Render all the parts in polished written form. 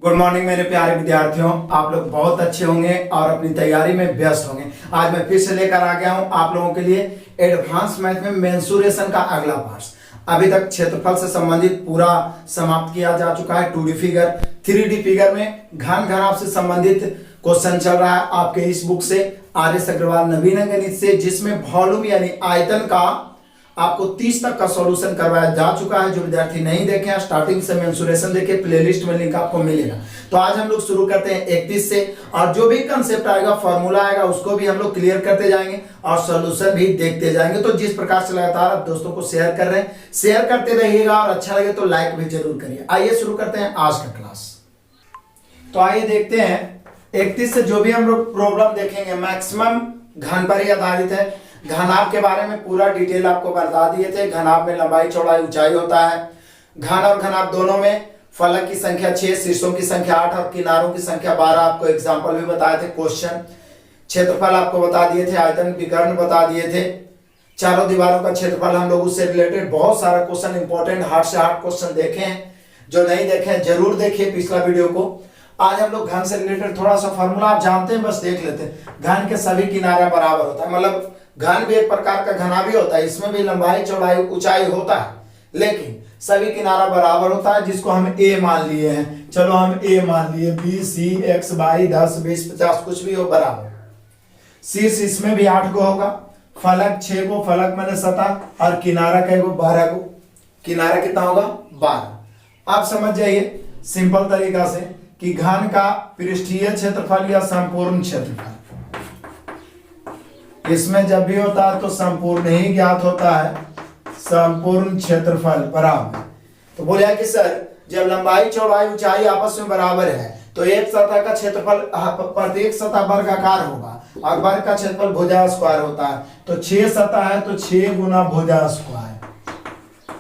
Good morning मेरे प्यारे विद्यार्थियों, आप लोग बहुत अच्छे होंगे और अपनी तैयारी में व्यस्त होंगे। आज मैं फिर से लेकर आ गया हूं आप लोगों के लिए एडवांस मैथ में मेंसुरेशन का अगला पार्ट। अभी तक क्षेत्रफल से संबंधित पूरा समाप्त किया जा चुका है। 2D फिगर, 3D फिगर में घन घनाभ से संबंधित क्वेश्चन चल रहा है आपके इस बुक से, आर.एस. अग्रवाल नवीन गणित से, जिसमें वॉल्यूम यानी आयतन का आपको 30 तक का सॉल्यूशन करवाया जा चुका है। जो विद्यार्थी नहीं देखे हैं, स्टार्टिंग से मेंसुरेशन देखे, प्लेलिस्ट में लिंक आपको मिलेगा। तो आज हम लोग शुरू करते हैं 31 से, और जो भी कंसेप्ट आएगा, फॉर्मूला आएगा, उसको भी हम लोग क्लियर करते जाएंगे और सॉल्यूशन भी देखते जाएंगे। तो जिस प्रकार से लगातार आप दोस्तों को शेयर कर रहे हैं, शेयर करते रहिएगा और अच्छा लगे तो लाइक भी जरूर करिए। आइए शुरू करते हैं आज का क्लास। तो आइए देखते हैं 31 से जो भी हम लोग प्रॉब्लम देखेंगे मैक्सिमम घन पर ही आधारित है। घनाभ के बारे में पूरा डिटेल आपको बता दिए थे। घनाभ में लंबाई चौड़ाई ऊंचाई होता है। घन और घनाभ दोनों में फलक की संख्या 6, शीर्षों की संख्या 8 और किनारों की संख्या 12। आपको एग्जांपल भी बताए थे, क्वेश्चन क्षेत्रफल आपको बता दिए थे, आयतन विकर्ण बता दिए थे, चारों दीवारों का क्षेत्रफल। हम लोग उससे रिलेटेड बहुत सारा क्वेश्चन, इंपॉर्टेंट हार्ड से हार्ड क्वेश्चन देखे हैं। जो नहीं देखे हैं जरूर देखिए पिछला वीडियो को। आज हम लोग घन से रिलेटेड थोड़ा सा फॉर्मूला आप जानते हैं, बस देख लेते हैं। घन के सभी किनारा बराबर होता है, मतलब घन भी एक प्रकार का घनाभ ही होता है। इसमें भी लंबाई चौड़ाई ऊंचाई होता है, लेकिन सभी किनारा बराबर होता है, जिसको हम a मान लिए हैं। चलो हम a मान लिए, b c x y 10 20 50 कुछ भी हो बराबर। शीर्ष इसमें भी 8 को होगा, फलक 6 को, फलक मैंने सतह, और किनारा कई को 12 को। किनारा कितना होगा 12। आप समझ जाइए सिंपल तरीका से कि घन का पृष्ठीय क्षेत्रफल या संपूर्ण क्षेत्रफल, इसमें जब भी होता है तो संपूर्ण ही ज्ञात होता है। संपूर्ण क्षेत्रफल बराबर, तो बोले कि सर जब लंबाई चौड़ाई ऊंचाई आपस में बराबर है तो एक सतह का क्षेत्रफल प्रत्येक सतह वर्गाकार होगा और वर्ग का क्षेत्रफल भुजा स्क्वायर होता है। तो 6 सतह है तो 6 गुना भुजा स्क्वायर,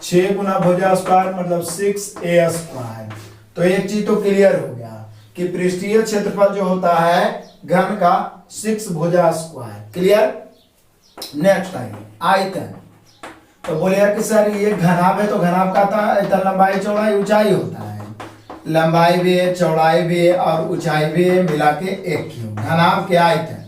6 गुना भुजा स्क्वायर मतलब 6a स्क्वायर। तो एक चीज तो क्लियर हो गया कि पृष्ठीय क्षेत्रफल जो होता है घन का 6 भुजा स्क्वायर। क्लियर। नेक्स्ट आइए आयतन। तो बोले कि सर ये घनाभ है तो घनाभ का था लंबाई चौड़ाई ऊंचाई होता है। लंबाई भी है, चौड़ाई भी है और ऊंचाई भी है, मिला के एक क्यूब घनाभ के आयतन।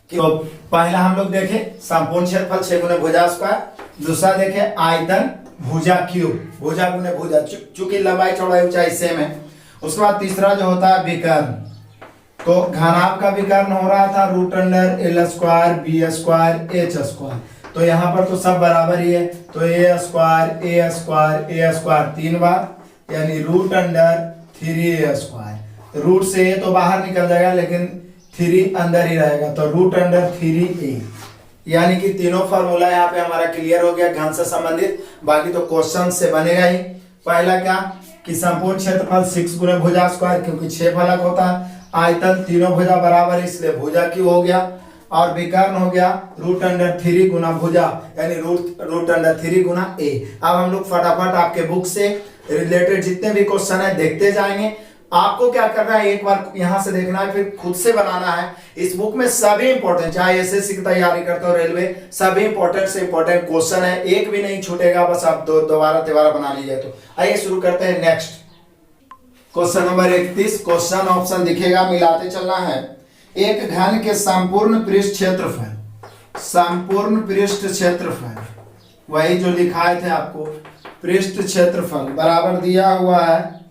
तो पहला हम लोग देखे संपूर्ण क्षेत्रफल 6 गुने भुजा स्क्वायर। दूसरा देखे आयतन भुजा क्यूब, भुजा गुने भुजा, चूंकि लंबाई चौड़ाई ऊंचाई सेम है। उसके बाद तीसरा जो होता है विकर्ण, तो घनाभ का विकर्ण हो रहा था root under L square B square H square. तो यहाँ पर तो सब बराबर ही है, तो ए स्क्वायर 3 बार, यानी root under 3a square. Root से ए तो बाहर निकल जाएगा लेकिन 3 अंदर ही रहेगा, तो रूट अंडर 3a। यानी कि तीनों फॉर्मूला यहाँ पे हमारा क्लियर हो गया घन से संबंधित। बाकी तो क्वेश्चन से बनेगा ही। पहला क्या कि संपूर्ण क्षेत्रफल 6 गुना भुजा स्क्वायर, क्योंकि 6 फलक होता है। आयतन तीनों भुजा बराबर है इसलिए भुजा क्यों हो गया, और विकर्ण हो गया रूट अंडर 3 गुना भुजा, यानी रूट अंडर 3 गुना a। अब हम लोग फटाफट आपके बुक से रिलेटेड जितने भी क्वेश्चन है देखते जाएंगे। आपको क्या करना है, एक बार यहां से देखना है, फिर खुद से बनाना है। इस बुक में सभी इंपॉर्टेंट, चाहे एसएससी की तैयारी करते हो, रेलवे, सभी इंपॉर्टेंट से इंपॉर्टेंट क्वेश्चन है, एक भी नहीं छूटेगा। बस आप दोबारा बना लीजिए। तो आइए शुरू करते हैं। Next question number 31। Question option दिखेगा, मिलाते चलना है। एक घन के संपूर्ण पृष्ठ क्षेत्रफल, संपूर्ण पृष्ठ क्षेत्रफल वही जो लिखाए थे आपको, पृष्ठ क्षेत्रफल बराबर दिया हुआ है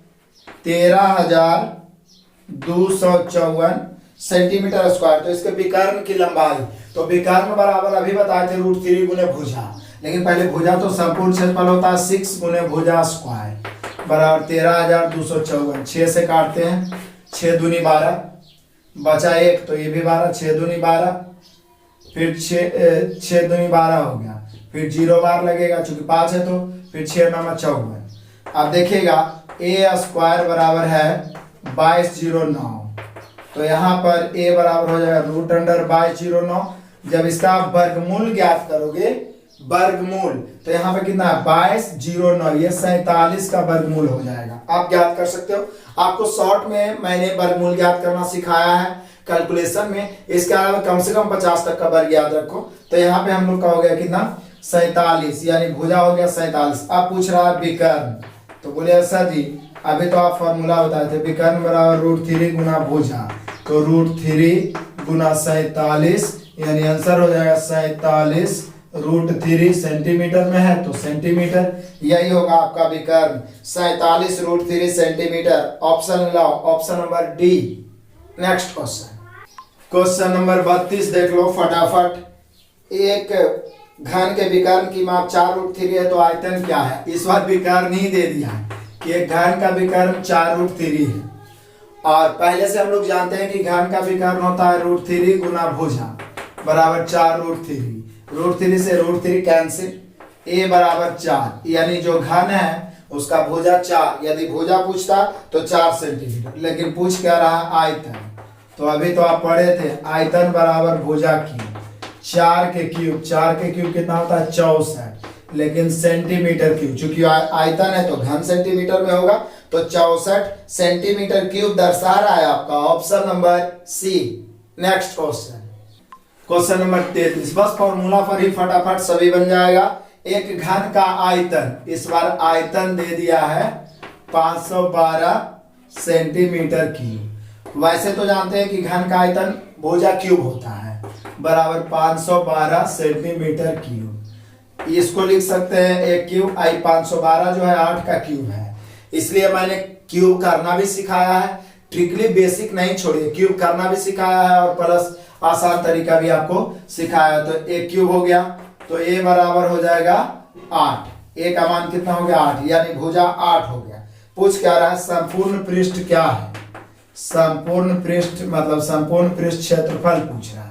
13,254 सेंटीमीटर स्क्वायर। तो इसके विकर्ण की लंबाई, तो विकर्ण बराबर अभी बताए थे रूट 3 गुने भुजा, लेकिन पहले भुजा तो संपूर्ण क्षेत्रफल होता है 6 गुने भुजा स्क्वायर बराबर 13,254। 6 से काटते हैं, 6 दूनी 12, बचा 1 तो ये भी 12, 6 दूनी 12, फिर 6 दूनी 12 हो गया, फिर 0 बार लगेगा चूंकि 5 है, तो फिर 6 9 54। अब देखिएगा a स्क्वायर बराबर है 2209। तो यहाँ पर a बराबर हो जाएगा रूट अंडर 2209। जब इसका वर्गमूल ज्ञात करोगे, वर्गमूल, तो यहाँ पे कितना है 2209, ये 47 का वर्गमूल हो जाएगा। आप ज्ञात कर सकते हो। आपको शॉर्ट में मैंने वर्गमूल ज्ञात करना सिखाया है कैलकुलेशन में। इसके अलावा कम से कम 50 तक का वर्ग याद रखो। तो यहाँ पे हम लोग का हो गया कितना 47, यानी भुजा हो गया 47। अब पूछ रहा है विकर्ण, तो बोले सर जी अभी तो आप फॉर्मूला बताए थे, विकर्ण बराबर √3 गुना भुजा, तो √3 गुना 47, यानी आंसर हो जाएगा 47 √3 सेंटीमीटर में है तो सेंटीमीटर, यही होगा आपका विकर्ण 47 √3 सेंटीमीटर। ऑप्शन मिलाओ, option number D. Next question number 32 देख लो फटाफट। एक घन के विकर्ण की माप 4√3 है तो आयतन क्या है। इस बार विकर्ण ही दे दिया है कि एक घन का विकर्ण 4√3 है, और पहले से हम लोग जानते हैं कि घन का विकर्ण होता है √3 गुना भुजा बराबर 4√3। √3 से √3 कैंसिल, a बराबर 4, यानी जो घन है उसका भुजा 4। यदि भुजा पूछता तो 4 सेंटीमीटर, लेकिन पूछ क्या रहा आयतन। तो अभी तो आप पढ़े थे आयतन बराबर भुजा क्यूब, 4 के क्यूब कितना होता है 64, लेकिन सेंटीमीटर क्यूब, चूंकि आयतन है तो घन सेंटीमीटर में होगा, तो 64 सेंटीमीटर क्यूब दर्शा रहा है आपका option number C. Next question number 33, बस फॉर्मूला पर ही फटाफट सभी बन जाएगा। एक घन का आयतन, इस बार आयतन दे दिया है 512 सेंटीमीटर क्यूब। वैसे तो जानते हैं कि घन का आयतन भुजा क्यूब होता है बराबर 512 सेंटीमीटर क्यूब। इसको लिख सकते हैं एक क्यूब, आई 512 जो है 8 का क्यूब है, इसलिए मैंने क्यूब करना भी सिखाया है। ट्रिकली बेसिक नहीं छोड़िए, क्यूब करना भी सिखाया है और प्लस आसान तरीका भी आपको सिखाया। तो एक क्यूब हो गया तो a बराबर हो जाएगा 8, a का मान कितना हो गया 8, यानी भुजा 8 हो गया। पूछ क्या रहा है संपूर्ण पृष्ठ क्या है। संपूर्ण पृष्ठ मतलब संपूर्ण पृष्ठ क्षेत्रफल पूछ रहा है।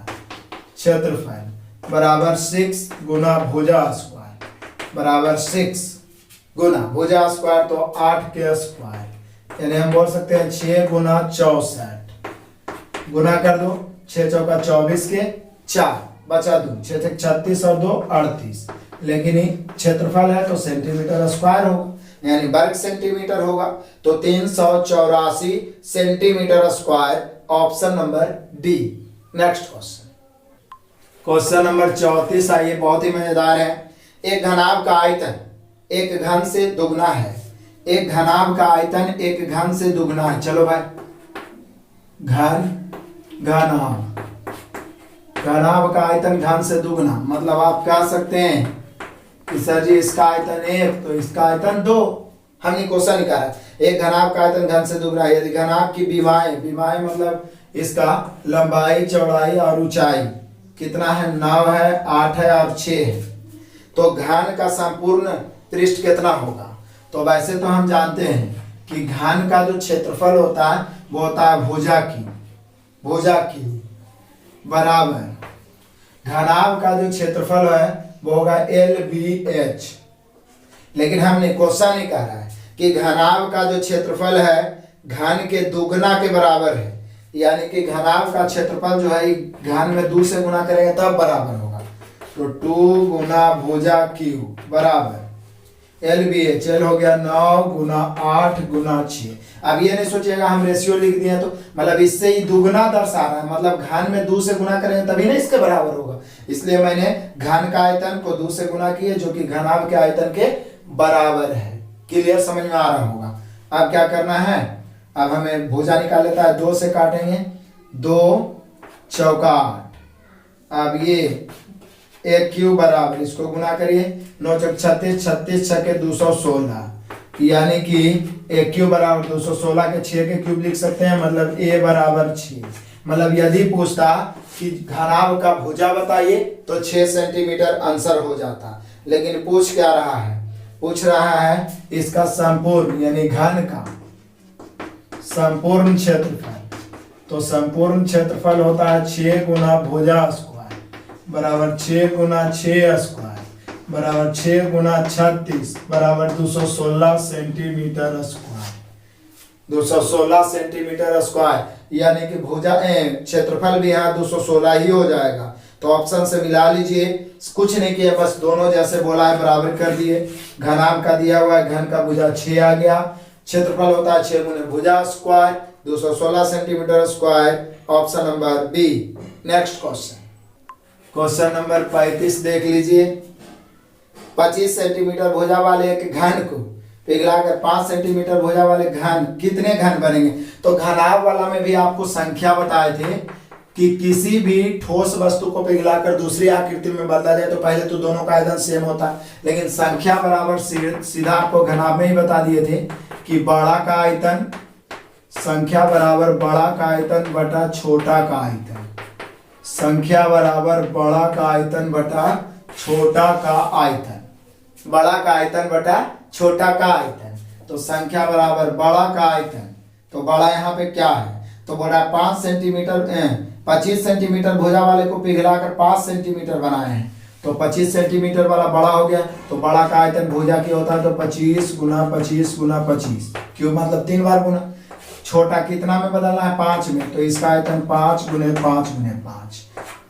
क्षेत्रफल बराबर 6 गुना भुजा स्क्वायर बराबर 6 गुना भुजा स्क्वायर, तो 8 के स्क्वायर, यानी हम बोल सकते हैं 6 गुना 64। गुना कर दो, 6 चौका 24 के 4 बचा 2, 6 से 36 और 2 38, लेकिन ये क्षेत्रफल है तो सेंटीमीटर स्क्वायर होगा, यानी वर्ग सेंटीमीटर होगा, तो 384 centimetre square, option number D. Next question number 34, आइए बहुत ही मजेदार है। एक घनाभ का आयतन एक घन से दुगना है। एक घनाभ का आयतन एक घन से दुगना है। चलो भाई, घनाभ का आयतन घन से दुगना, मतलब आप कह सकते हैं कि सर जी इसका आयतन 1 तो इसका आयतन 2। हमने क्वेश्चन निकाला एक घनाभ का आयतन घन से दुगना है। यदि घनाभ की विमाएं मतलब इसका लंबाई चौड़ाई और ऊंचाई कितना है 9 है 8 है और 6 है, तो घन का संपूर्ण पृष्ठ कितना होगा। तो वैसे तो हम जानते हैं कि घन का जो क्षेत्रफल होता है वो होता है भुजा की बराबर घनाभ का जो क्षेत्रफल है वो होगा LBH। लेकिन हमने क्वेश्चन ही कहा है कि घनाभ का जो क्षेत्रफल है घन के दुगना के बराबर है, यानी कि घनाभ का क्षेत्रफल जो है घन में 2 से गुना करेंगे तब बराबर होगा, तो 2 गुना भुजा क्यूब बराबर LBH। L हो गया 9 गुना 8 गुना 6। अब ये नहीं सोचिएगा हम रेशियो लिख दिए तो मतलब इससे ही दुगना दर्शा रहा है, मतलब घन में 2 से गुना करेंगे तभी ना इसके बराबर होगा, इसलिए मैंने घन का आयतन को 2 से गुना किए जो कि घनाभ के आयतन के बराबर है। क्लियर, समझ में आ रहा होगा। अब क्या करना है, अब हमें भुजा निकाल लेता है, 2 से काटेंगे, 2 चौका 8। अब ये एक क्यूब बराबर इसको गुना करिए, 9 चौक 36, 36 छके 216, यानी कि एक क्यूब बराबर 216 के 6 के क्यूब लिख सकते हैं, मतलब a बराबर 6। मतलब यदि पूछता कि घनाभ का भुजा बताइए तो 6 सेंटीमीटर आंसर हो जाता, लेकिन पूछ क्या रहा है, पूछ रहा है इसका संपूर्ण यानी घन का संपूर्ण क्षेत्रफल। तो संपूर्ण क्षेत्रफल होता है 6 गुना भुजा स्क्वायर बराबर 6 गुना 6 स्क्वायर बराबर 6 गुना 36 बराबर 216 सेंटीमीटर स्क्वायर। 216 सेंटीमीटर स्क्वायर, यानी कि भुजा क्षेत्रफल भी यहाँ 216 ही हो जाएगा। तो ऑप्शन से मिला लीजिए, कुछ नहीं किया, बस दोनों जैसे बोला है बराबर कर दिए। घनाभ का दिया हुआ है, घन का भुजा 6 आ गया, क्षेत्रफल होता है 6 गुना भुजा square 216 centimetre square, option number B. Next question number 35 देख लीजिए। 25 सेंटीमीटर भुजा वाले एक घन को पिघलाकर 5 सेंटीमीटर भुजा वाले घन कितने घन बनेंगे। तो घनाभ वाला में भी आपको संख्या बताए थे कि किसी भी ठोस वस्तु को पिघलाकर दूसरी आकृति में बदला जाए तो पहले तो दोनों का आयतन सेम होता है, लेकिन संख्या बराबर सीधा आपको घनाभ में ही बता दिए थे कि बड़ा का आयतन, संख्या बराबर बड़ा का आयतन बटा छोटा का आयतन, संख्या बराबर बड़ा का आयतन बटा छोटा का आयतन, बड़ा का आयतन बटा छोटा का आयतन। तो संख्या बराबर बड़ा का आयतन, तो बड़ा यहाँ पे क्या है, तो बड़ा 5 सेंटीमीटर 25 सेंटीमीटर भुजा वाले को पिघलाकर 5 सेंटीमीटर बनाए हैं, तो 25 सेंटीमीटर वाला बड़ा हो गया। तो बड़ा का आयतन भुजा की होता है तो 25 गुना 25 गुना 25 क्यों, मतलब 3 बार गुना। छोटा कितना में बदलना है, 5 में, तो इसका आयतन 5 गुने 5 गुने 5,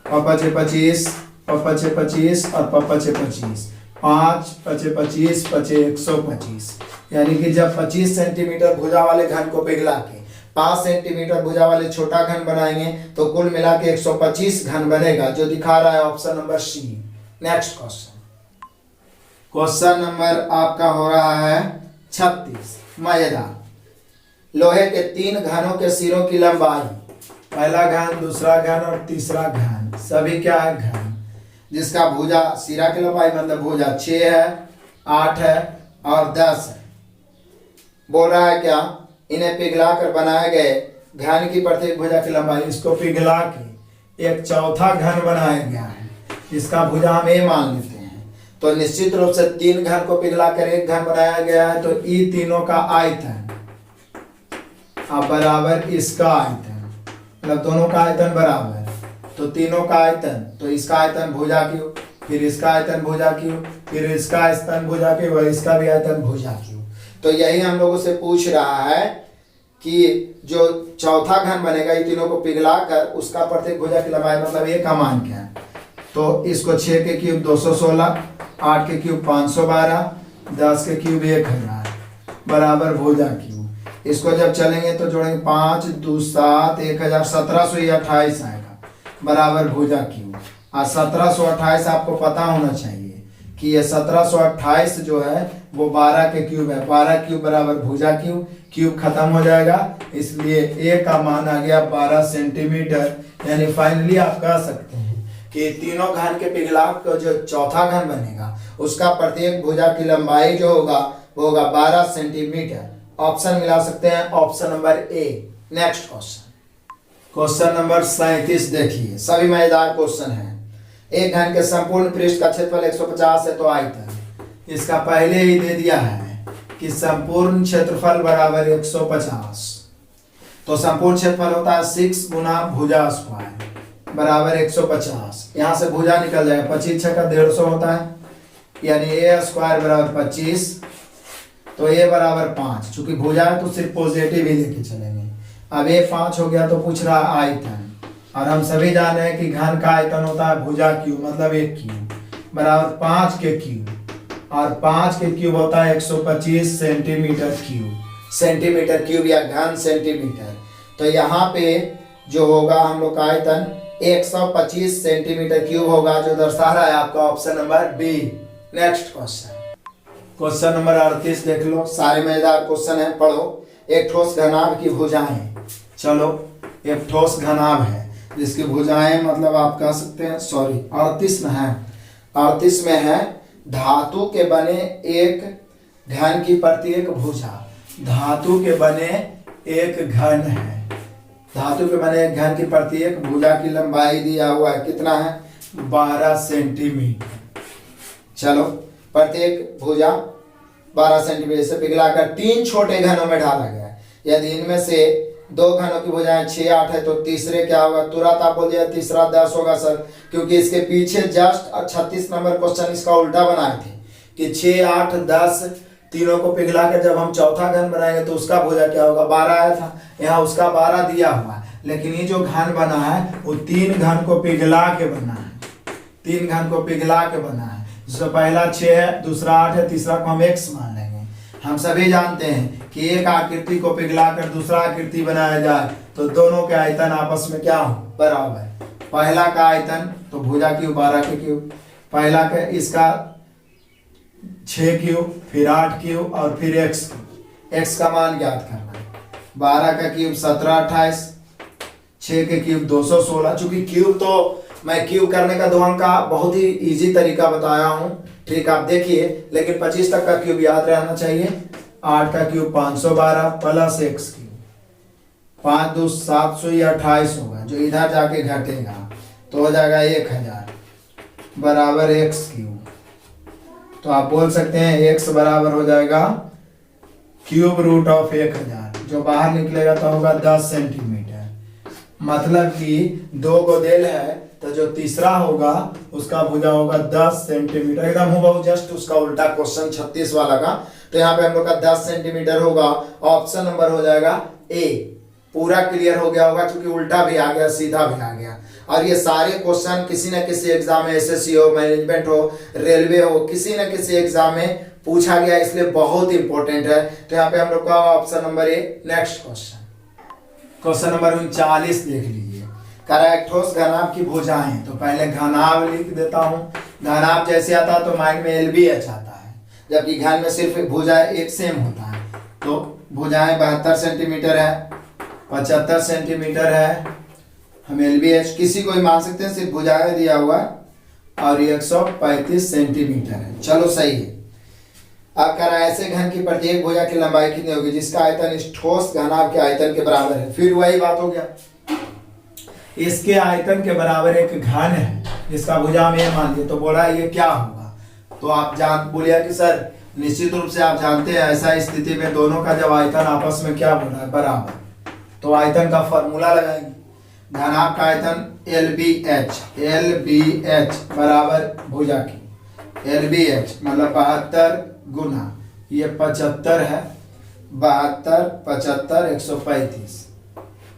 पपचे 25, पपचे 25 और पपचे 25, 5 पचे 25 पचे 125। यानी कि जब 25 सेंटीमीटर भुजा वाले घन को पिघला के 5 सेंटीमीटर भुजा वाले छोटा घन बनाएंगे तो कुल मिला के 125 घन बनेगा, जो दिखा रहा है option number C. Next question, question number आपका हो रहा है 36। मजेदार, लोहे के 3 घनों के सिरों की लंबाई, पहला घन, दूसरा घन और तीसरा घन, सभी क्या है घन, जिसका भुजा सिरा की लंबाई मतलब भुजा 6 है, 8 है और 10 है। बोल रहा है क्या, इन्हें पिघला कर बनाए गए घन की प्रत्येक भुजा की लंबाई, इसको पिघला के एक चौथा घन बनाया गया है, इसका भुजा हम ए मान लेते हैं। तो निश्चित रूप से 3 घन को पिघला कर एक घन बनाया गया है, तो ई तीनों का आयतन अब बराबर इसका आयतन, मतलब दोनों का आयतन बराबर, तो तीनों का आयतन, तो इसका आयतन भुजा क्यों, फिर इसका आयतन भुजा क्यों, फिर इसका आयतन भुजा क्यों, वह इसका भी आयतन भुजा क्यों। तो यही हम लोगों से पूछ रहा है कि जो चौथा घन बनेगा ये तीनों को पिघला कर उसका प्रत्येक भुजा की लंबाई मतलब ए का मान क्या है। तो इसको 6 के क्यूब 216, 8 के क्यूब 512, 10 के क्यूब 1000 बराबर भुजा क्यूब। इसको जब चलेंगे तो जोड़ेंगे 5 2 7 1000, 1728 आएगा बराबर भुजा क्यूब। और 1728 आपको पता होना चाहिए कि ये 1728 जो है वो 12 के क्यूब है, 12 क्यूब बराबर भुजा क्यूब, क्यूब खत्म हो जाएगा, इसलिए ए का मान आ गया 12 सेंटीमीटर। यानी फाइनली आप कह सकते हैं कि तीनों घन के पिघला का जो चौथा घन बनेगा उसका प्रत्येक भुजा की लंबाई जो होगा वो होगा 12 सेंटीमीटर। ऑप्शन मिला सकते हैं option number A. Next question, question number 37 देखिए, सभी मजेदार क्वेश्चन है। एक घन के संपूर्ण पृष्ठ का क्षेत्रफल 150 है तो आयतन, इसका पहले ही दे दिया है कि संपूर्ण क्षेत्रफल बराबर 150, तो संपूर्ण क्षेत्रफल होता है 6 गुना भुजा स्क्वायर बराबर 150। यहाँ से भुजा निकल जाएगा, 25 6 का 150 होता है, यानी ए स्क्वायर बराबर 25, तो ए बराबर 5, चूंकि भुजा है तो सिर्फ पॉजिटिव ही लेके चलेंगे। अब ए 5 हो गया तो पूछ रहा आयतन, और हम सभी जाने हैं कि घन का आयतन होता है भुजा क्यूब मतलब 1 क्यूब बराबर 5 के क्यूब, और 5 के क्यूब होता है 125 सेंटीमीटर क्यूब, सेंटीमीटर क्यूब या घन सेंटीमीटर। तो यहाँ पे जो होगा हम लोग का आयतन 125 सेंटीमीटर क्यूब होगा, जो दर्शा रहा है आपका option number B. Next question, question number 38 देख लो, सारे मजेदार क्वेश्चन है, पढ़ो। एक ठोस घनाभ की भुजाएं, चलो एक ठोस घनाभ है जिसकी भुजाएं मतलब आप कह सकते हैं, सॉरी 38 में है, 38 में है धातु के बने एक घन की प्रत्येक भुजा, धातु के बने एक घन है, धातु के बने एक घन की प्रत्येक भुजा की लंबाई दिया हुआ है, कितना है 12 सेंटीमीटर। चलो प्रत्येक भुजा 12 सेंटीमीटर से पिघलाकर 3 छोटे घनों में ढाला गया है। यदि इनमें से 2 घनों की भुजाएं 6 8 है तो तीसरे क्या होगा, तुरंत आप बोल दिया तीसरा 10 होगा सर, क्योंकि इसके पीछे जस्ट 36 नंबर क्वेश्चन इसका उल्टा बनाए थे कि 6 8 10 तीनों को पिघला कर जब हम चौथा घन बनाएंगे तो उसका भुजा क्या होगा 12 आया था, यहाँ उसका 12 दिया हुआ है, लेकिन ये जो घन बना है वो 3 घन को पिघला के बना है, 3 घन को पिघला के बना है, जिसमें पहला 6 है, दूसरा 8 है, तीसरा को हम x मान लेंगे। हम सभी जानते हैं कि एक आकृति को पिघलाकर दूसरा आकृति बनाया जाए तो दोनों के आयतन आपस में क्या हो बराबर। पहला का आयतन तो भुजा क्यूब 12 के क्यूब, पहला का इसका 6 क्यूब, फिर 8 क्यूब और फिर x क्यूब। x का मान ज्ञात करना है। 12 का क्यूब 17 28, 6 के क्यूब 216। चूंकि क्यूब तो मैं क्यूब करने का 2 अंक का बहुत ही इजी तरीका बताया हूँ, ठीक आप देखिए, लेकिन 25 तक का क्यूब याद रहना चाहिए। 8 का क्यूब 512 प्लस x क्यूब, 5 2 728 होगा, जो इधर जाके घटेगा तो हो जाएगा 1000 बराबर x क्यूब। तो आप बोल सकते हैं x बराबर हो जाएगा क्यूब रूट ऑफ 1000, जो बाहर निकलेगा तो होगा 10 सेंटीमीटर। मतलब कि 2 गोदेल है तो जो तीसरा होगा उसका भुजा होगा 10 सेंटीमीटर, एकदम हुबहू जस्ट उसका उल्टा क्वेश्चन 36 वाला का। तो यहाँ पे हम लोग का 10 सेंटीमीटर होगा, ऑप्शन नंबर हो जाएगा ए। पूरा क्लियर हो गया होगा, क्योंकि उल्टा भी आ गया सीधा भी आ गया। और ये सारे क्वेश्चन किसी न किसी एग्जाम में, एसएससी हो, मैनेजमेंट हो, रेलवे हो, किसी न किसी एग्जाम में पूछा गया, इसलिए बहुत इंपॉर्टेंट है। तो यहाँ पे हम लोग का option number A. Next question number 39 देख लीजिए। कह रहा है एक ठोस घनाभ की भुजाएं। तो पहले घनाभ लिख देता हूं। घनाभ जैसे आता है तो माइंड में LBH आता है, जबकि घन में सिर्फ भुजा एक सेम होता है। तो भुजाएं 72 सेंटीमीटर है, 75 सेंटीमीटर है। हम LBH किसी को भी मान सकते हैं, सिर्फ भुजाएं दिया हुआ और 135 सेंटीमीटर है। चलो सही है। अब कह रहा है ऐसे घन की प्रत्येक भुजा की लंबाई कितनी होगी जिसका आयतन इस ठोस घनाभ के आयतन के बराबर है। फिर वही बात हो गया, इसके आयतन के बराबर एक घन है जिसका भुजा हम ये मान लिए, तो बोला ये क्या होगा। तो आप बोलिए कि सर निश्चित रूप से आप जानते हैं ऐसा स्थिति में दोनों का जब आयतन आपस में क्या बोला है बराबर, तो आयतन का फॉर्मूला लगाएंगे। घनाभ का आयतन LBH बराबर भुजा की, LBH मतलब 72 गुना ये 75 है, 72 75 135,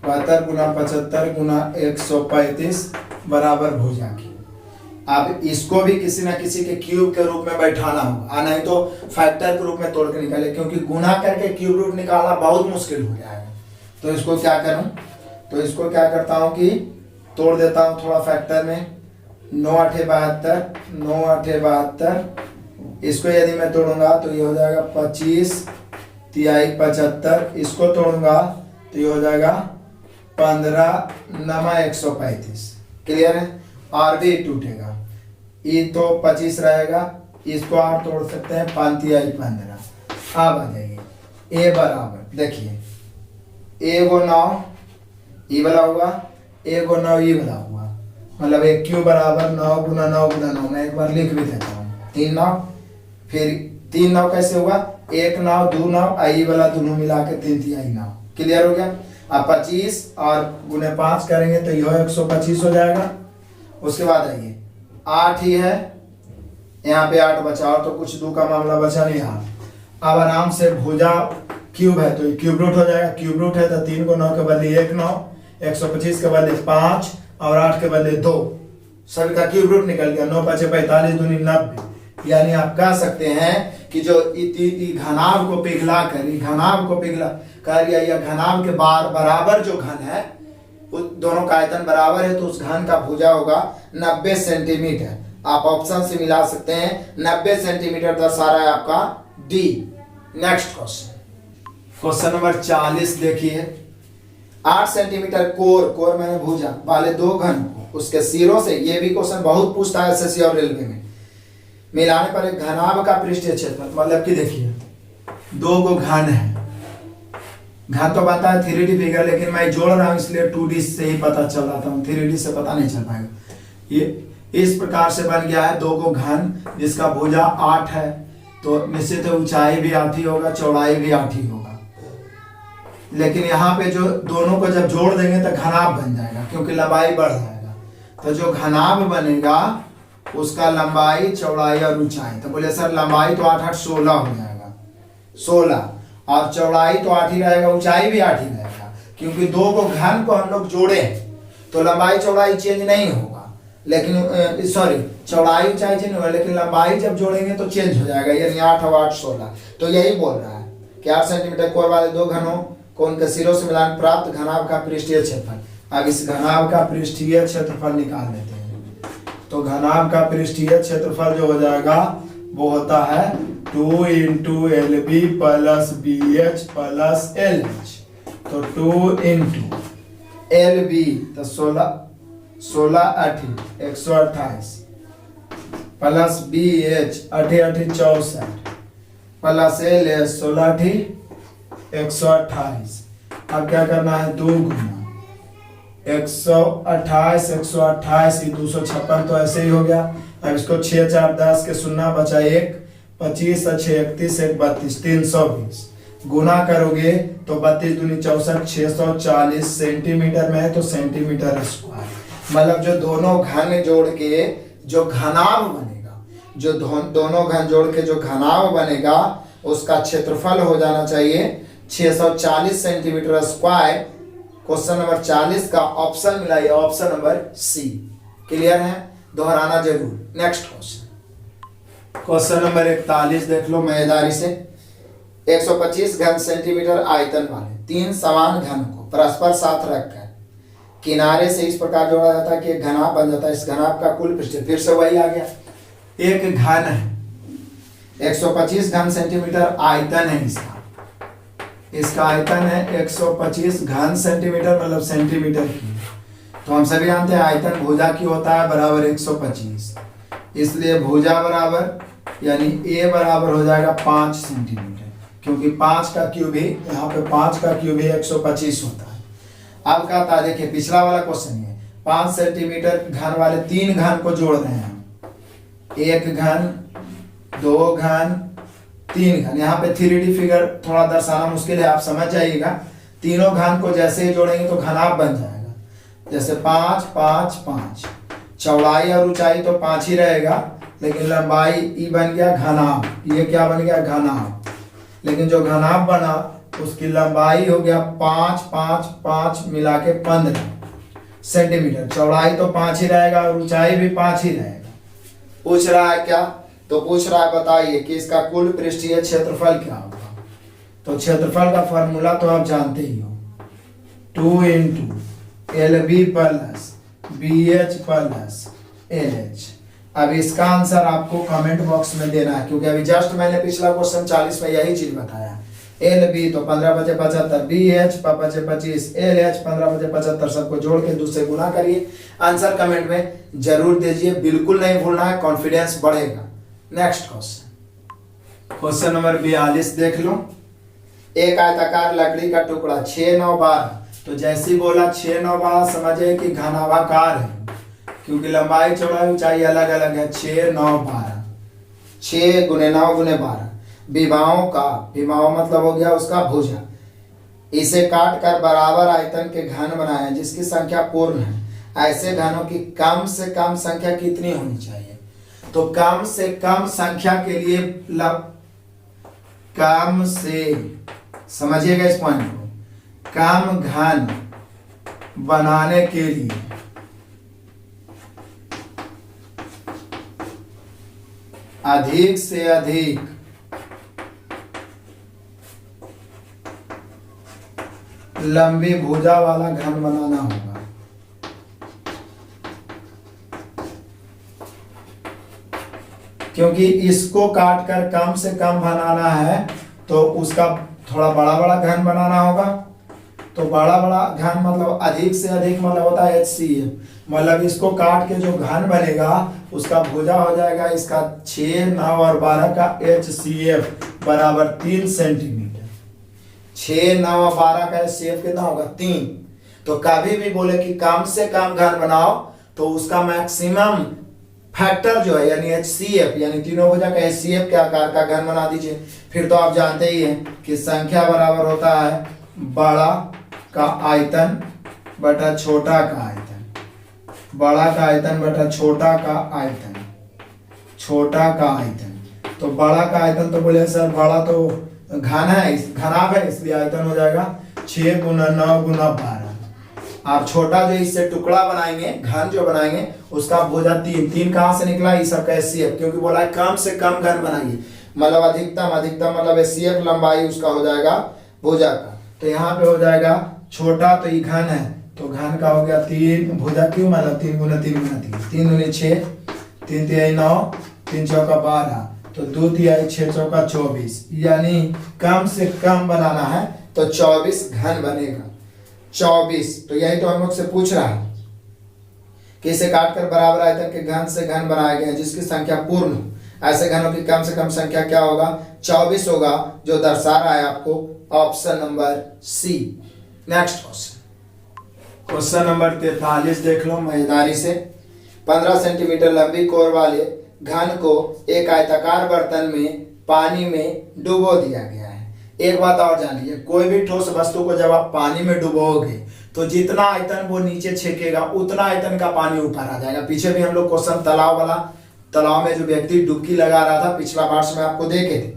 72 गुना 75 गुना 135 बराबर भुजा की। अब इसको भी किसी ना किसी के क्यूब के रूप में बैठाना होगा, नहीं तो फैक्टर के रूप में तोड़ के निकाले, क्योंकि गुना करके क्यूब रूट निकालना बहुत मुश्किल हो जाएगा। तो इसको क्या करूं, तो इसको क्या करता हूं कि तोड़ देता हूं थोड़ा फैक्टर में। 9 8 72, 9 8 72, इसको यदि मैं तोड़ूंगा तो ये हो जाएगा 25 तिहाई 75, इसको तोड़ूंगा तो ये हो जाएगा 15 नमा 135। क्लियर है। और भी टूटेगा, ये तो 25 रहेगा, इसको आप तोड़ सकते हैं 5 तिहाई 15। अब आ जाइए ए बराबर, देखिए ए गो 9 ई वाला हुआ, ए गो 9 ई वाला हुआ, मतलब एक क्यू बराबर 9 गुना 9 गुना 9। मैं एक बार लिख भी देता हूँ, 3 9, फिर 3 9 कैसे हुआ, 1 9 2 9 आई वाला दोनों मिला के 3 तिहाई 9। क्लियर हो गया। अब 25 और गुने 5 करेंगे तो यह 125 हो जाएगा। उसके बाद आइए 8 ही है, यहाँ पे 8 बचा, और तो कुछ 2 का मामला बचा नहीं। अब आराम से भुजा क्यूब है तो क्यूब रूट हो जाएगा। क्यूब रूट है तो 3 को 9 के बदले 1 9, 125 के बदले 5 और 8 के बदले 2, सभी का क्यूब रूट निकल गया। 9 5 45 दूनी 90। यानी आप कह सकते हैं कि जो घनाभ को पिघला कर या घनाभ के बराबर जो घन है, दोनों का आयतन बराबर है, तो उस घन का भुजा होगा 90 सेंटीमीटर। आप ऑप्शन से मिला सकते हैं, 90 सेंटीमीटर दर्शा रहा है आपका डी। नेक्स्ट क्वेश्चन नंबर 40 देखिए। 8 सेंटीमीटर कोर मैंने भुजा वाले 2 घन को उसके सिरों से, ये भी क्वेश्चन बहुत पूछता है एसएससी और रेलवे में, मिलाने पर एक घनाभ का पृष्ठीय क्षेत्रफल, मतलब कि देखिए 2 को घन है, घन तो बनता है 3D फिगर, लेकिन मैं जोड़ रहा हूं इसलिए 2D से ही पता चल रहा था, 3D से पता नहीं चल पाएगा। ये इस प्रकार से बन गया है 2 को घन जिसका भुजा 8 है, तो निश्चित ऊंचाई भी 8 ही होगा, चौड़ाई भी 8 ही होगा। लेकिन यहाँ पे जो दोनों को जब जोड़ देंगे तो घनाभ बन जाएगा, क्योंकि लंबाई बढ़ जाएगा। तो जो घनाभ बनेगा उसका लंबाई चौड़ाई और ऊंचाई, तो बोले सर लंबाई तो 8 8 16 हो जाएगा, 16, और चौड़ाई तो 8 ही रहेगा, ऊंचाई भी 8 ही रहेगा, क्योंकि 2 को घन को हम लोग जोड़े तो लंबाई चौड़ाई चेंज नहीं होगा, लेकिन सॉरी चौड़ाई ऊंचाई चेंज होगा, लेकिन लंबाई जब जोड़ेंगे तो चेंज हो जाएगा, यानी 8 और 8 16। तो यही बोल रहा है कि 8 सेंटीमीटर कोर वाले 2 घनों को उनके सिरों से मिलान प्राप्त घनाभ का पृष्ठीय क्षेत्रफल। अब इस घनाभ का पृष्ठीय क्षेत्रफल निकाल लेते हैं। तो घनाभ का पृष्ठीय क्षेत्रफल जो हो जाएगा वो होता है 2 into L B plus B H plus L H. तो 2 इंटू एल बी तो 16 8 128 plus B H 8 8 64 plus L H 16 8 128। अब क्या करना है, 2 गुना 128 128 256 तो ऐसे ही हो गया। अब इसको 6 4 10 के शून्य बचा 1 25 6 31 1 32 320 गुना करोगे तो 32 दूनी 64 640 सेंटीमीटर में है तो सेंटीमीटर स्क्वायर। मतलब जो दोनों घन जोड़ के जो घनाभ बनेगा, जो दोनों घन जोड़ के जो घनाभ बनेगा उसका क्षेत्रफल हो जाना चाहिए 640 सेंटीमीटर स्क्वायर। क्वेश्चन नंबर 40 का ऑप्शन मिला, ये ऑप्शन नंबर सी। क्लियर है, दोहराना जरूर। नेक्स्ट क्वेश्चन नंबर 41 देख लो मजेदारी से। 125 घन सेंटीमीटर आयतन वाले 3 समान घन को परस्पर साथ रखकर किनारे से इस प्रकार जोड़ा जाता है कि एक घनाभ बन जाता है। इस घनाभ का कुल पृष्ठ, फिर से वही आ गया, एक घन है 125 घन सेंटीमीटर आयतन है इसका आयतन है 125 घन सेंटीमीटर मतलब सेंटीमीटर की। तो हम सभी जानते हैं आयतन भुजा की होता है बराबर 125, इसलिए भुजा बराबर यानी ए बराबर हो जाएगा 5 सेंटीमीटर, क्योंकि 5 का क्यूब ही यहाँ पे 5 का क्यूब ही 125 होता है। अब क्या था, देखिए पिछला वाला क्वेश्चन है 5 सेंटीमीटर घन वाले 3 घन को जोड़ रहे हैं हम, 1 घन 2 घन 3 घन। यहाँ पे 3D फिगर थोड़ा दर्शाना मुश्किल है, आप समझ जाइएगा। तीनों घन को जैसे ही जोड़ेंगे तो घनाभ बन जाएगा, जैसे 5 5 5। चौड़ाई और ऊंचाई तो 5 ही रहेगा, लेकिन लंबाई ई बन गया घनाभ, ये क्या बन गया घनाभ। लेकिन जो घनाभ बना उसकी लंबाई हो गया 5 5 5 मिला के 15 सेंटीमीटर। चौड़ाई तो 5 ही रहेगा और ऊंचाई भी 5 ही रहेगा। पूछ रहा है क्या, तो पूछ रहा है बताइए कि इसका कुल पृष्ठीय क्षेत्रफल क्या होगा। तो क्षेत्रफल का फॉर्मूला तो आप जानते ही हो, 2 into L B plus B H plus L H. अब इसका आंसर आपको कमेंट बॉक्स में देना है, क्योंकि अभी जस्ट मैंने पिछला क्वेश्चन 40 में यही चीज बताया। एल बी तो 15 बचे 75, बी एच बचे 25, एल एच 15 बचे 75, सबको जोड़ के 2 से गुना करिए। आंसर कमेंट में जरूर दीजिए, बिल्कुल नहीं भूलना है, कॉन्फिडेंस बढ़ेगा। नेक्स्ट क्वेश्चन नंबर 42 देख लो। एक आयताकार लकड़ी का टुकड़ा 6 9 12, तो जैसे बोला 6 9 12 समझे कि घनाभाकार है, क्योंकि लंबाई चौड़ाई ऊंचाई अलग अलग है। 6 9 12, 6 गुने 9 गुने 12। विभाओं का, विभाव मतलब हो गया उसका भुजा, इसे काट कर बराबर आयतन के घन बनाए जिसकी संख्या पूर्ण है। ऐसे घनों की कम से कम संख्या कितनी होनी चाहिए। तो कम से कम संख्या के लिए कम से, समझिएगा इस पॉइंट को, कम घन बनाने के लिए अधिक से अधिक लंबी भुजा वाला घन बनाना होगा। क्योंकि इसको काट कर कम से कम बनाना है तो उसका थोड़ा बड़ा बड़ा घन बनाना होगा। तो बड़ा बड़ा घन मतलब अधिक से अधिक मतलब होता है HCF, मतलब इसको काट के जो घन बनेगा उसका भुजा हो जाएगा इसका 6 9 और 12 का HCF बराबर 3 सेंटीमीटर। 6 9 और 12 का HCF कितना होगा 3। तो कभी भी बोले कि कम से कम घन बनाओ तो उसका मैक्सिमम फैक्टर जो है यानी HCF यानी तीनों भुजा का HCF के आकार का घन बना दीजिए। फिर तो आप जानते ही हैं कि संख्या बराबर होता है बड़ा का आयतन बटा छोटा का आयतन, बड़ा का आयतन बटा छोटा का आयतन, छोटा का आयतन। तो बड़ा का आयतन तो बोले सर बड़ा तो घन है, घनाभ है, इसलिए आयतन हो जाएगा 6 गुना 9 गुना 12। आप छोटा जो इससे टुकड़ा बनाएंगे घन जो बनाएंगे उसका भुजा 3 कहाँ से निकला, इस सबका HCF, क्योंकि बोला है कम से कम घन बनाइए, मतलब अधिकतम मतलब HCF लंबाई उसका हो जाएगा भुजा का। तो यहाँ पे हो जाएगा छोटा तो ये घन है तो घन का हो गया 3, भुजा क्यों मतलब 3 गुना 3 गुना 3, 3 दूनी 6, 3 तिहाई 9, 3 चौका 12, तो 2 तिहाई 6 चौका 24, यानी कम से कम बनाना है तो 24 घन बनेगा। 24, तो यही तो हम लोग से पूछ रहा है कि इसे काटकर बराबर आयतन के घन से घन बनाए गए हैं जिसकी संख्या पूर्ण हो। ऐसे घनों की कम से कम संख्या क्या होगा? 24 होगा, जो दर्शा रहा है आपको option number C. Next question number 43 देख लो मजेदारी से। 15 सेंटीमीटर लंबी कोर वाले घन को एक आयताकार बर्तन में पानी में डुबो दिया गया है। एक बात और जान लीजिए, कोई भी ठोस वस्तु को जब आप पानी में डुबोगे तो जितना आयतन वो नीचे छेकेगा उतना आयतन का पानी ऊपर आ जाएगा। पीछे भी हम लोग क्वेश्चन तालाब में जो व्यक्ति डुबकी लगा रहा था पिछला पार्ट में आपको देखे थे।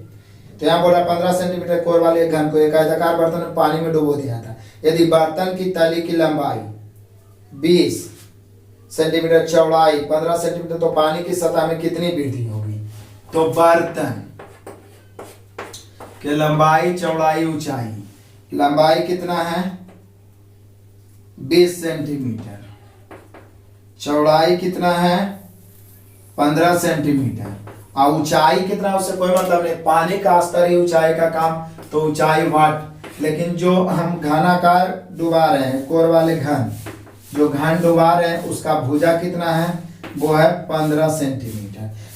तो यहाँ बोला 15 सेंटीमीटर कोर वाले घन को एक आयताकार बर्तन में पानी में डुबो दिया था। यदि बर्तन की तली की लंबाई 20 सेंटीमीटर, चौड़ाई 15 सेंटीमीटर, तो पानी की सतह में कितनी वृद्धि होगी? तो बर्तन के लंबाई, चौड़ाई, ऊंचाई, लंबाई कितना है? 20 सेंटीमीटर, चौड़ाई कितना है? 15 सेंटीमीटर, और ऊंचाई कितना? उससे कोई मतलब नहीं, पानी का स्तर ही ऊंचाई का काम, तो ऊंचाई वाट। लेकिन जो हम घनाकार डुबा रहे हैं, कोर वाले घन, जो घन डुबा रहे हैं उसका भुजा कितना है? वो है 15 सेंटीमीटर।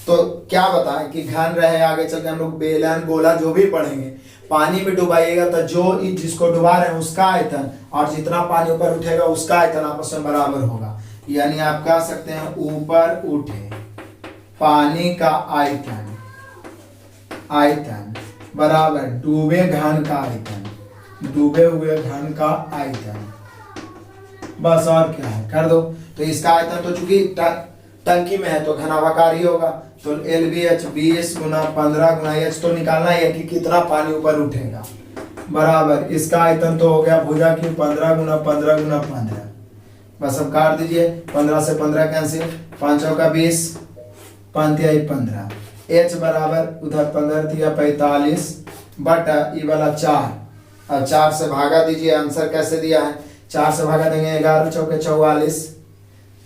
तो क्या बताएं कि घन रहे, आगे चल के हम लोग बेलन गोला जो भी पढ़ेंगे, पानी में डुबाइएगा तो जो जिसको डुबा रहे हैं उसका आयतन और जितना पानी ऊपर उठेगा उसका आयतन आपस में बराबर होगा। यानी आप कह सकते हैं ऊपर उठे पानी का आयतन, आयतन बराबर डूबे घन का आयतन, डूबे हुए घन का आयतन। बस और क्या है, कर दो। तो इसका आयतन तो चूंकि टंकी में है तो घनाभाकार ही होगा, तो LBH 20 गुना 15 गुना H तो निकालना ही है कि कितना पानी ऊपर उठेगा, बराबर इसका आयतन तो हो गया भुजा की 15 गुना 15 गुना 15। बस अब काट दीजिए, 15 से 15 कैंसिल, 5 चौका 20, 5 तिहाई 15, H बराबर उधर 15 तिया 45 बटा ये वाला 4, और 4 से भागा दीजिए। आंसर कैसे दिया है? 4 से भागा देंगे 11 चौके 44,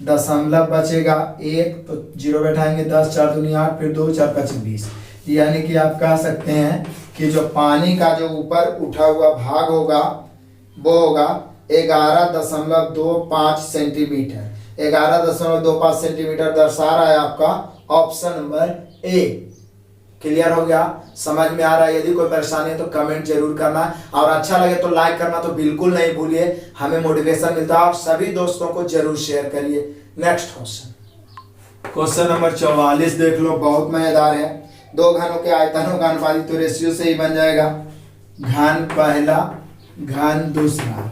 दशमलव बचेगा 1, तो 0 बैठाएंगे, 10 4 दूनी 8, फिर 2 4 5 20। यानी कि आप कह सकते हैं कि जो पानी का जो ऊपर उठा हुआ भाग होगा वो होगा 11.25 सेंटीमीटर। 11.25 सेंटीमीटर दर्शा रहा है आपका ऑप्शन नंबर ए। क्लियर हो गया? समझ में आ रहा है? यदि कोई परेशानी है तो कमेंट जरूर करना, और अच्छा लगे तो लाइक करना तो बिल्कुल नहीं भूलिए, हमें मोटिवेशन मिलता है। और सभी दोस्तों को जरूर शेयर करिए। नेक्स्ट क्वेश्चन नंबर 44 देख लो, बहुत मजेदार है। दो घनों के आयतनों का अनुपात तो रेशियो से ही बन जाएगा। घन पहला, घन दूसरा,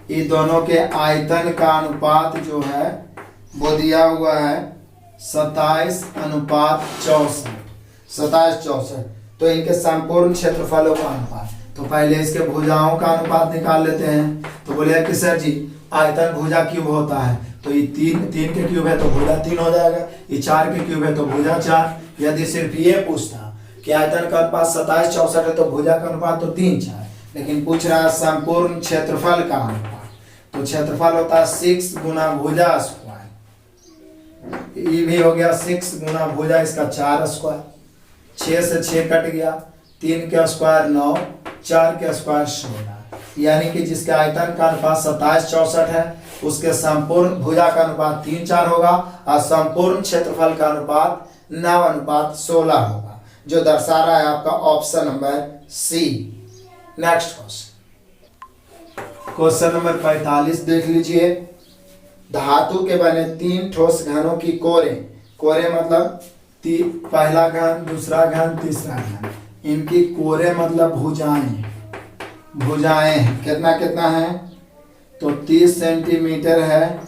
ये दोनों के आयतन का अनुपात जो है वो दिया हुआ है 27:64, 27:64। तो इनके संपूर्ण क्षेत्रफलों का अनुपात, तो पहले इसके भुजाओं का अनुपात निकाल लेते हैं। तो बोले कि सर जी आयतन भुजा क्यूब होता है, तो ये 3 के क्यूब है तो भुजा 3 हो जाएगा, ये 4 के क्यूब है तो भुजा 4। यदि सिर्फ ये पूछता कि आयतन का अनुपात 27:64 है तो भुजा का अनुपात तो 3 4, लेकिन पूछ रहा है संपूर्ण क्षेत्रफल का अनुपात, तो क्षेत्रफल होता है 6 गुना भुजा स्क्वायर। ये भी हो गया 6 गुना भुजा इसका 4 स्क्वायर, 6 से 6 कट गया, 3 के स्क्वायर 9, 4 के स्क्वायर 16। यानी कि जिसके आयतन का अनुपात 27:64 है उसके संपूर्ण भुजा का अनुपात 3 4 होगा, और संपूर्ण क्षेत्रफल का अनुपात 9:16 होगा, जो दर्शा रहा है आपका option number C. Next question number 45 देख लीजिए। धातु के बने 3 ठोस घनों की कोरे, कोरे मतलब पहला घन, दूसरा घन, तीसरा घन, इनकी कोरे मतलब भुजाएं, भुजाएं कितना कितना है? तो 30 सेंटीमीटर है,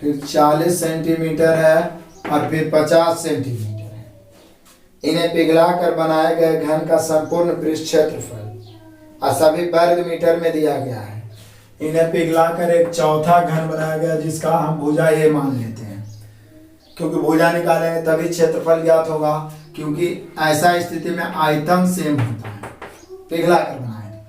फिर 40 सेंटीमीटर है, और फिर 50 सेंटीमीटर है। इन्हें पिघलाकर बनाए गए घन का संपूर्ण पृष्ठ क्षेत्रफल और सभी वर्ग मीटर में दिया गया है। इन्हें पिघलाकर एक चौथा घन बनाया गया जिसका हम भुजा ए मान लेते हैं, क्योंकि भुजा निकालेंगे तभी क्षेत्रफल ज्ञात होगा, क्योंकि ऐसा स्थिति में आयतन सेम होता है। पिघलाकर बनाए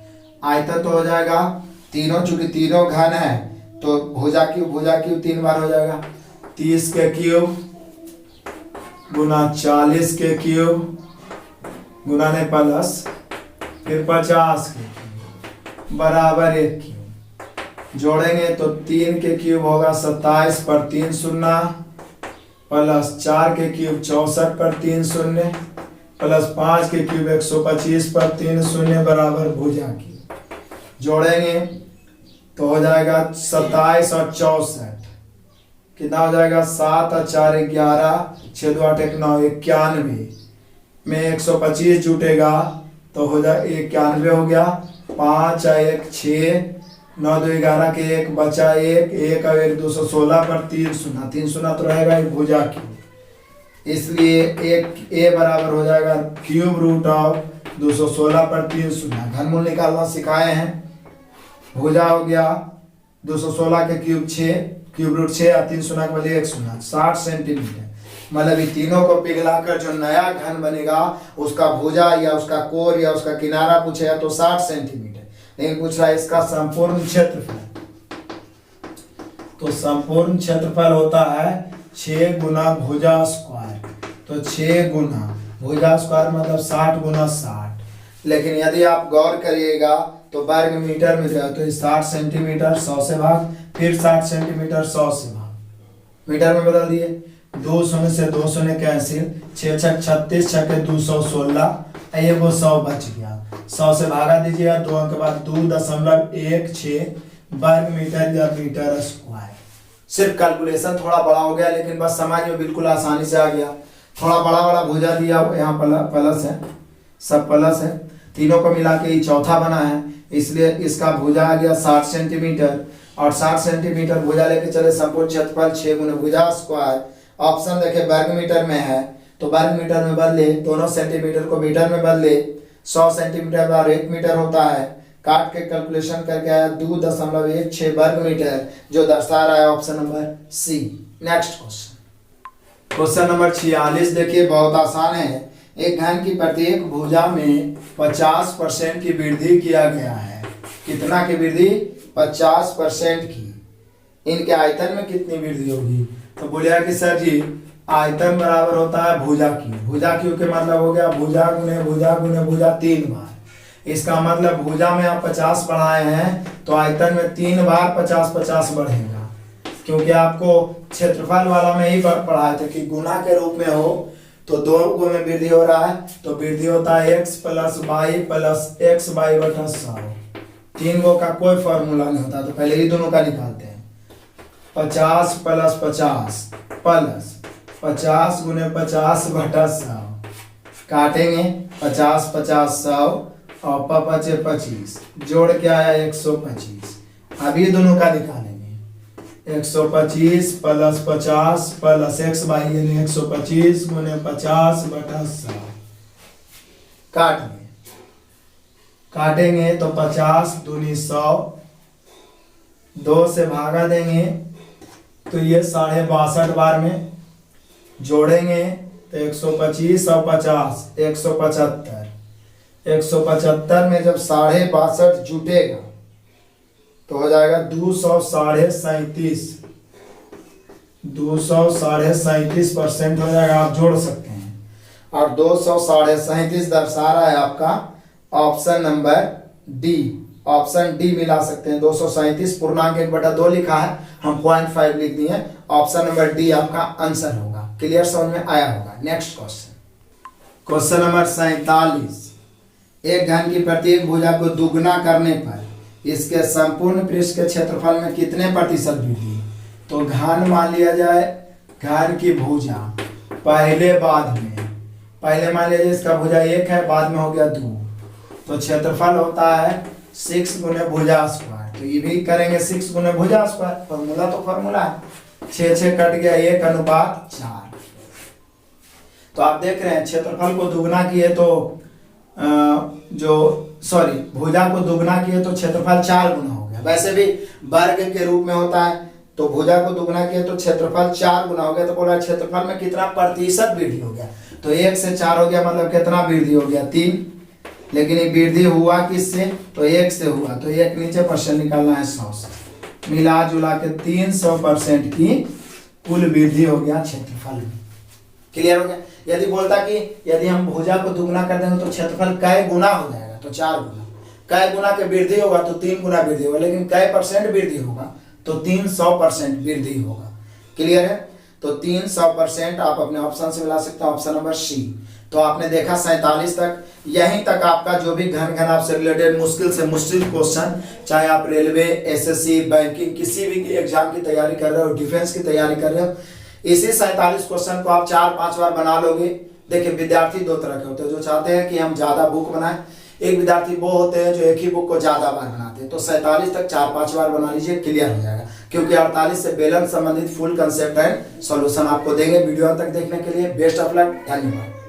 आयतन तो हो जाएगा तीनों, चूंकि तीनों घन है तो भुजा क्यूब 3 बार हो जाएगा। 30 के क्यूब गुना 40 के क्यूब गुना ने प्लस, फिर 50 के क्यूब बराबर 1 क्यूब। जोड़ेंगे तो 3 के क्यूब होगा 27 पर 3 शून्य, प्लस 4 के क्यूब 64 पर 3 शून्य, प्लस 5 के क्यूब 125 पर 3 शून्य बराबर भुजा क्यूब। जोड़ेंगे तो हो जाएगा 27 और 64, कितना हो जाएगा 7 और 4 11, 6 2 8 1 9 91 में 125 जुटेगा तो हो जाए 91 हो गया। 5 और 1 6, 9 2 11 के 1 बचा 1 और 1 216 पर 3 शून्य, 3 शून्य तो रहेगा एक भुजा क्यूब, इसलिए एक ए बराबर हो जाएगा क्यूब रूट ऑफ 216 पर 3 शून्य। घनमूल निकालना सिखाए हैं। भुजा हो गया 216 के क्यूब 6, क्यूब रूट 6 और 3 शून्य के बदले 1 शून्य, 60 सेंटीमीटर। मतलब इन तीनों को पिघलाकर जो नया घन बनेगा उसका भुजा या उसका कोर या उसका किनारा पूछेगा तो 60 सेंटीमीटर, लेकिन पूछ रहा है इसका संपूर्ण क्षेत्रफल। तो संपूर्ण क्षेत्रफल होता है 6 गुना भुजा स्क्वायर, तो 6 गुना भुजा स्क्वायर मतलब 60 गुना 60। लेकिन यदि आप गौर करिएगा तो वर्ग मीटर में जाए तो 60 सेंटीमीटर 100 से भाग, फिर 60 सेंटीमीटर 100 से भाग, मीटर में बदल दिए। 2 शून्य से 2 शून्य कैंसिल, 6 छक 36, 6 के 216, ये वो 100 बच गया। 100 से भागा दीजिएगा, 2 अंक के बाद 2.16 वर्ग मीटर या मीटर स्क्वायर। सिर्फ कैलकुलेशन थोड़ा बड़ा हो गया, लेकिन बस समझ में बिल्कुल आसानी से आ गया। थोड़ा बड़ा बड़ा भुजा दिया, यहाँ प्लस है, सब प्लस है, तीनों को मिला के ही चौथा बना है, इसलिए इसका भुजा आ गया 60 सेंटीमीटर। और 60 सेंटीमीटर भुजा लेके चले, संपूर्ण क्षेत्रफल 6 गुना भुजा स्क्वायर। ऑप्शन देखे वर्ग मीटर में है तो वर्ग मीटर में बदले, दोनों सेंटीमीटर को मीटर में बदले। 100 सेंटीमीटर बार 1 मीटर होता है, काट के कैलकुलेशन करके आया 2.16 वर्ग मीटर, जो दर्शा रहा है option number C. Next question, question number 46 देखिए, बहुत आसान है। एक घन की प्रत्येक भुजा में 50% की वृद्धि किया गया है। कितना की वृद्धि? 50% की। इनके आयतन में कितनी वृद्धि होगी? तो बोलिए कि सर जी आयतन बराबर होता है भुजा क्यूब। भुजा क्यूब के मतलब हो गया भुजा गुने भुजा गुने भुजा 3 बार। इसका मतलब भुजा में आप 50 बढ़ाए हैं तो आयतन में 3 बार 50-50 बढ़ेगा, क्योंकि आपको क्षेत्रफल वाला में ही पढ़ाए थे कि गुना के रूप में हो तो 2 गो में वृद्धि हो रहा है, तो वृद्धि होता है x plus Y plus X Y बटा 100। 3 गो का कोई फॉर्मूला नहीं होता, तो पहले ही दोनों का निकालते हैं। 50 प्लस 50 प्लस 50 गुने 50 बटा 100, काटेंगे 50 50 100 और 5 25, जोड़ के आया 125। अब ये दोनों का निकालेंगे। 125 प्लस 50 प्लस एक्स वाई यानी 125 गुने 50 बटा 100, काटेंगे तो 50 दूनी 100, 2 से भागा देंगे तो ये 62.5 बार में, जोड़ेंगे तो 125 और 50 175। 175 में जब 62.5 जुटेगा तो हो जाएगा 237। 237% हो जाएगा, आप जोड़ सकते हैं। और 237 दर्शा रहा है आपका option number D. Option D मिला सकते हैं। 237 पूर्णांक 1/2 लिखा है, हम 0.5 लिख दिए। ऑप्शन नंबर डी आपका आंसर होगा। क्लियर समझ में आया होगा। Next question, question number 47। एक घन की प्रत्येक भुजा को दुगना करने पर इसके संपूर्ण पृष्ठ के क्षेत्रफल में कितने प्रतिशत वृद्धि? तो घन मान लिया जाए, घन की भुजा पहले बाद में, पहले मान लिया जाए इसका भुजा 1 है, बाद में हो गया 2, तो क्षेत्रफल होता है 6 गुने भुजा स्क्वायर। तो ये भी करेंगे 6 गुने भुजा स्क्वायर, फॉर्मूला तो फॉर्मूला है। 6 कट गया 1:4। तो आप देख रहे हैं क्षेत्रफल को दुगना किए तो भुजा को दुगना किए तो क्षेत्रफल 4 गुना हो गया। वैसे भी वर्ग के रूप में होता है, तो भुजा को दुगना किए तो क्षेत्रफल 4 गुना हो गया। तो बोला क्षेत्रफल में कितना प्रतिशत वृद्धि हो गया? तो 1 से 4 हो गया, मतलब कितना वृद्धि हो गया? 3। लेकिन ये वृद्धि हुआ किससे? तो 1 से हुआ, तो 1 नीचे परसेंट निकालना है 100 से। मिला जुला के 300% की कुल वृद्धि हो गया क्षेत्रफल में। क्लियर हो गया? यदि बोलता कि यदि हम भुजा को दुगुना कर देंगे तो क्षेत्रफल कै गुना हो जाएगा, तो 4 गुना। कै गुना के वृद्धि होगा तो 3 गुना वृद्धि होगा, लेकिन कै परसेंट वृद्धि होगा तो 300% वृद्धि होगा। क्लियर है? तो 300% आप अपने ऑप्शन से मिला सकते हैं, ऑप्शन नंबर सी। तो आपने देखा 47 तक, यहीं तक आपका जो भी घन घन आपसे रिलेटेड मुश्किल से मुश्किल क्वेश्चन, चाहे आप रेलवे, एसएससी, बैंकिंग, किसी भी एग्जाम की तैयारी कर रहे हो, डिफेंस की तैयारी कर रहे हो, इसी 47 क्वेश्चन को आप 4-5 बार बना लोगे। देखिए विद्यार्थी दो तरह के होते हैं, जो चाहते हैं कि हम ज्यादा बुक बनाएं, एक विद्यार्थी वो होते हैं जो एक ही बुक को ज्यादा बार बनाते हैं। तो 47 तक 4-5 बार बना लीजिए, क्लियर हो जाएगा। क्योंकि 48 से बेलन संबंधित फुल कंसेप्ट एंड सॉल्यूशन आपको देंगे। वीडियो तक देखने के लिए बेस्ट ऑफ लक, धन्यवाद।